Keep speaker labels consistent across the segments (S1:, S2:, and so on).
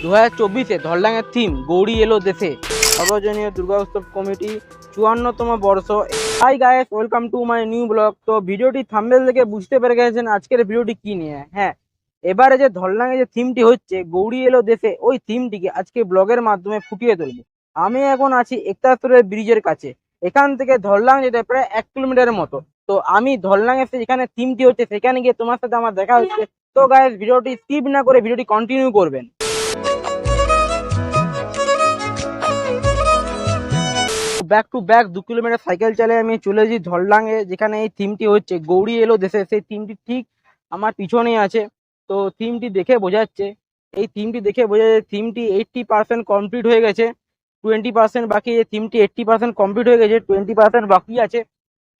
S1: 2024 ধরলাঙের theme Gauri এলো দেশে। সর্বজনীয় দুর্গা উৎসব কমিটি 54তম বর্ষ। Hi guys, welcome to my new blog. তো ভিডিওটি থাম্বনেল থেকে বুঝতে পেরে গেছেন আজকের ভিডিওটি কি নিয়ে। হ্যাঁ, এবারে যে ধরলাঙে যে থিমটি হচ্ছে গৌরী এলো দেশে, ওই থিমটিকে আজকে ব্লগের মাধ্যমে ফুটিয়ে তুলব। আমি এখন আছি একতাত্তরের ব্রিজের কাছে। এখান থেকে ধরলাং যেতে প্রায় 1 কিলোমিটারের মতো। তো আমি ধরলাং এসে যেখানে থিমটি হচ্ছে সেখানে গিয়ে তোমার সাথে আমার দেখা হচ্ছে। তো গাইস, ভিডিওটি স্কিপ না করে ভিডিওটি কন্টিনিউ করবেন। Back to back 2 kilometre cycle চালিয়ে আমি চলে যাই ধরলাঙে, যেখানে এই থিমটি হচ্ছে গৌরী এলো দেশে। সেই থিমটি ঠিক আমার পিছনেই আছে। তো থিমটি দেখে বোঝা যাচ্ছে, এই থিমটি দেখে বোঝা যাচ্ছে থিমটি 80% কমপ্লিট হয়ে গেছে, 20% বাকি। এই থিমটি 80% কমপ্লিট হয়ে গেছে, 20% বাকি আছে।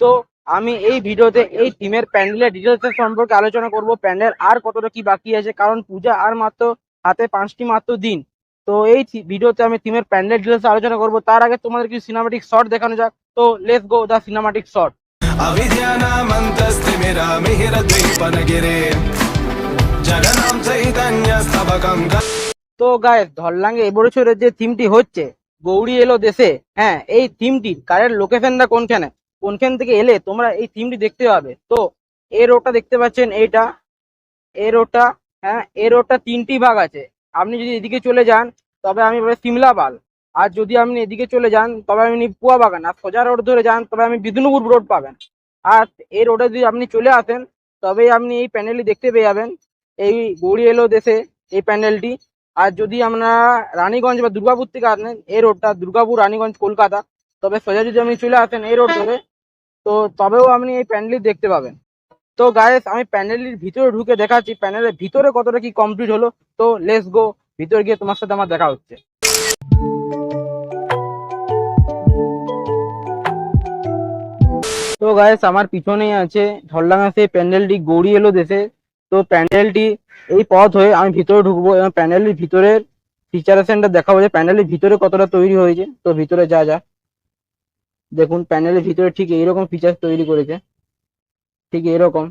S1: তো আমি এই ভিডিওতে এই থিমের প্যান্ডেলের ডিটেলস সম্পর্কে আলোচনা করব। প্যান্ডেল আর কতটা কি বাকি আছে, কারণ পূজা আর মাত্র হাতে 5টি মাত্র দিন। তো এই ভিডিওতে আমি থিমের প্যান্ডেল ডিটেলস আলোচনা করব। তার আগে তোমাদের কিছু সিনেমাটিক শট দেখানো যাক। তো let's go the cinematic shot. তো গাইস, ধরলাঙে এবছরের যে থিমটি হচ্ছে গৌরী এলো দেশে, হ্যাঁ, এই থিমটির কারেন্ট লোকেশনটা কোনখান থেকে এলে তোমরা এই থিমটি দেখতে পাবে। তো এই রোডটা দেখতে পাচ্ছেন, এইটা এই রোডটা, হ্যাঁ, এই রোডটা 3টি ভাগ আছে। আপনি যদি এদিকে চলে যান তবে আমি বলি সিমলাপাল, আর যদি আপনি এদিকে চলে যান তবে আপনি পুয়া বাগান, আর সোজা রোড ধরে যান তবে আপনি বিষ্ণুপুর রোড পাবেন। আর এই রোডে যদি আপনি চলে আসেন তবেই আপনি এই প্যান্ডেলটি দেখতে পেয়ে যাবেন, এই গৌরী এলো দেশে এই প্যান্ডেলটি। আর যদি আপনারা রানীগঞ্জ বা দুর্গাপুর থেকে আসেন, এই রোডটা দুর্গাপুর রানীগঞ্জ কলকাতা, তবে সোজা যদি আপনি চলে আসেন এই রোড ধরে, তো তবেও আপনি এই প্যান্ডেলটি দেখতে পাবেন। তো গাইস, আমি প্যান্ডেলের ভিতরে ঢুকে দেখাচ্ছি প্যান্ডেলের ভিতরে কতটা কি কমপ্লিট হলো। তো লেটস গো, ভিতরে গিয়ে তোমার সাথে আমার দেখা হচ্ছে। তো গাইস, আমার পিছনেই আছে ধরলাঙা সেই প্যান্ডেলটি গৌরী এলো দেশে। তো প্যান্ডেলটি এই পথ হয়ে আমি ভিতরে ঢুকবো এবং প্যান্ডেলের ভিতরের ফিচারেশনটা দেখাবো যে প্যান্ডেলের ভিতরে কতটা তৈরি হয়েছে। তো ভিতরে যা দেখুন, প্যান্ডেলের ভিতরে ঠিক এইরকম ফিচার তৈরি করেছে, ঠিক এরকম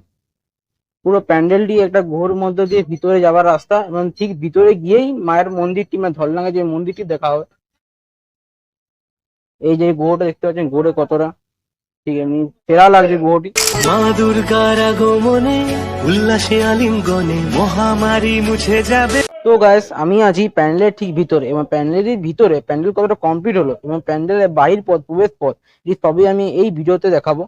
S1: পুরো প্যান্ডেলটি একটা গুহার মধ্যে দিয়ে ভিতরে যাবার রাস্তা, এবং ঠিক ভিতরে গিয়েই মায়ের মন্দিরটি, মানে ধরলাঙে যে মন্দিরটি দেখা হবে। এই যে গুহাটা দেখতে পাচ্ছেন, গুহারে কতটা ঠিক এমনি সেরা লাগছে গুহাটি।
S2: মা দুর্গার আগমনে উল্লাসে আলিঙ্গনে মহামারী মুছে যাবে।
S1: তো গাইস, আমি আছি প্যান্ডেলের ঠিক ভিতরে, এবং প্যান্ডেলের ভিতরে প্যান্ডেল কতটা কমপ্লিট হলো এবং প্যান্ডেলের বাহির পথ, প্রবেশ পথ, এই সবই আমি এই ভিডিওতে দেখাবো।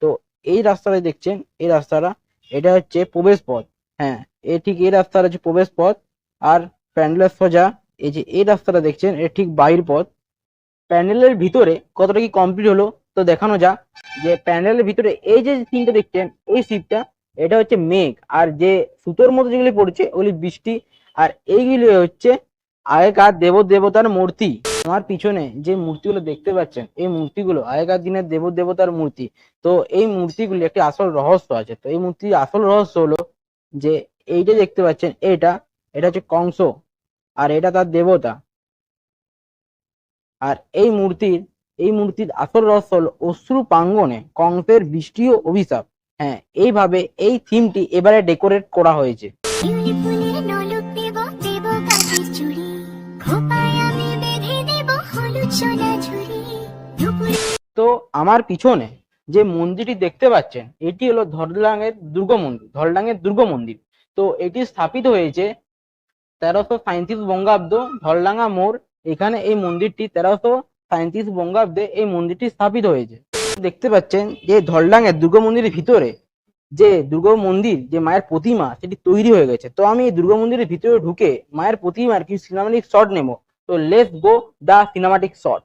S1: তো এই রাস্তাটা দেখছেন, এই রাস্তাটা, এটা হচ্ছে প্রবেশ পথ। হ্যাঁ, ঠিক এই রাস্তাটা হচ্ছে প্রবেশ পথ। আর প্যান্ডেলের সোজা এই যে এই রাস্তাটা দেখছেন, এটা ঠিক বাহির পথ। প্যান্ডেলের ভিতরে কতটা কি কমপ্লিট হলো তো দেখানো যাক। যে প্যান্ডেলের ভিতরে এই যে সিনটা দেখছেন, এই সিটটা, এটা হচ্ছে মেঘ, আর যে সুতোর মতো যেগুলি পড়ছে ওগুলি বৃষ্টি। আর এইগুলি হচ্ছে আগেকার দেব দেবতার মূর্তি। আমার পিছনে যে মূর্তিগুলো দেখতে পাচ্ছেন, এই মূর্তিগুলো আগেকার দিনের দেব দেবতার মূর্তি। তো এই মূর্তিগুলি একটি আসল রহস্য আছে। তো এই মূর্তির আসল রহস্য হলো যে এইটা দেখতে পাচ্ছেন, এটা হচ্ছে কংস, আর এটা তার দেবতা। আর এই মূর্তির আসল রহস্য হলো অশ্রু প্রাঙ্গণে কংসের বৃষ্টি ও অভিশাপ। হ্যাঁ, এইভাবে এই থিমটি এবারে ডেকোরেট করা হয়েছে। তো আমার পিছনে যে মন্দিরটি দেখতে পাচ্ছেন, এটি হলো ধরলাঙের দুর্গা মন্দির। তো এটি স্থাপিত হয়েছে 1337 বঙ্গাব্দ, ধরলাঙা মোড়। এখানে এই মন্দিরটি 1337 বঙ্গাব্দে এই মন্দিরটি স্থাপিত হয়েছে। দেখতে পাচ্ছেন যে ধরলাঙের দুর্গা মন্দিরের ভিতরে যে দুর্গা মন্দির, যে মায়ের প্রতিমা, সেটি তৈরি হয়ে গেছে। তো আমি এই দুর্গা মন্দিরের ভিতরে ঢুকে মায়ের প্রতিমার কিছু সিনেমাটিক শট নেব। তো let's go the cinematic shot.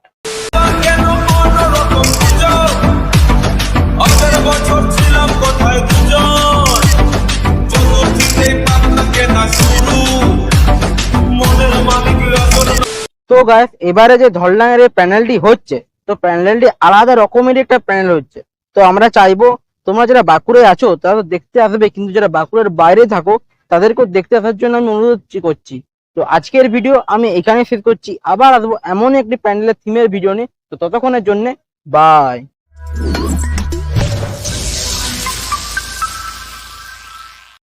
S1: তো গাইস, এবারে যে ধরলাঙের এই প্যানেলটি হচ্ছে, তো প্যানেলটি আলাদা রকমের একটা প্যানেল হচ্ছে। তো আমরা চাইবো তোমরা যারা বাঁকুড়ায় আছো তারা তো দেখতে আসবে, কিন্তু যারা বাঁকুড়ার বাইরে থাকো তাদেরকেও দেখতে আসার জন্য আমি অনুরোধ করছি। তো আজকের ভিডিও আমি এখানে শেষ করছি, আবার আসবো এমন একটি প্যান্ডেলের থিমের ভিডিও নিয়ে। তো ততক্ষণের জন্য বাই।